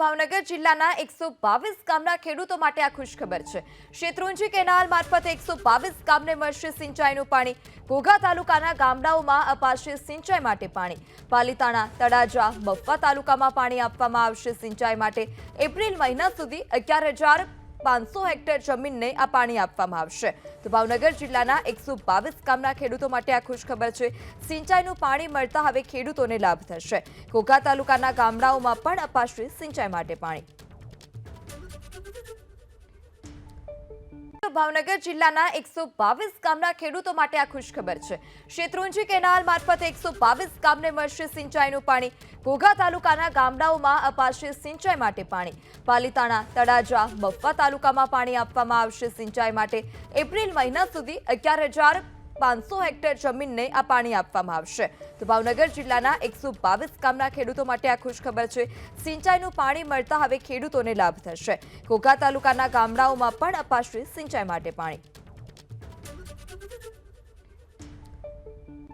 ભાવનગર જિલ્લાના 122 ગામના ખેડૂતો માટે આ ખુશખબર છે। શેત્રુંજી કેનાલ મારફતે 122 ગામને મળશે સિંચાઈનું પાણી। ઘોઘા તાલુકાના ગામડાઓમાં અપાશે સિંચાઈ માટે પાણી। પાલીતાણા, તળાજા, બફવા તાલુકામાં પાણી આપવામાં આવશે સિંચાઈ માટે। એપ્રિલ મહિના સુધી 11,500 હેક્ટર જમીનને આ પાણી આપવામાં આવશે। તો ભાવનગર જિલ્લાના 122 ગામના ખેડૂતો માટે આ ખુશખબર છે। સિંચાઈનું પાણી મળતા હવે ખેડૂતોને લાભ થશે। ઘોઘા તાલુકાના ગામડાઓમાં પણ અપાશે સિંચાઈ માટે પાણી। ભાવનગર જિલ્લાના 122 ગામના ખેડૂતો માટે આ ખુશખબર છે। શેત્રુંજી કેનાલ મારફતે 122 ગામને મળશે સિંચાઈનું પાણી। ઘોઘા તાલુકાના ગામડાઓમાં અપાશે સિંચાઈ માટે પાણી। પાલીતાણા, તળાજા, બફવા તાલુકામાં પાણી આપવામાં આવશે સિંચાઈ માટે। એપ્રિલ મહિના સુધી 11,500 હેક્ટર જમીનને આ પાણી આપવામાં આવશે। તો ભાવનગર જિલ્લાના 122 ગામના ખેડૂતો માટે આ ખુશખબર છે। સિંચાઈનું પાણી મળતા હવે ખેડૂતોને લાભ થશે। ઘોઘા તાલુકાના ગામડાઓમાં પણ અપાશે સિંચાઈ માટે પાણી।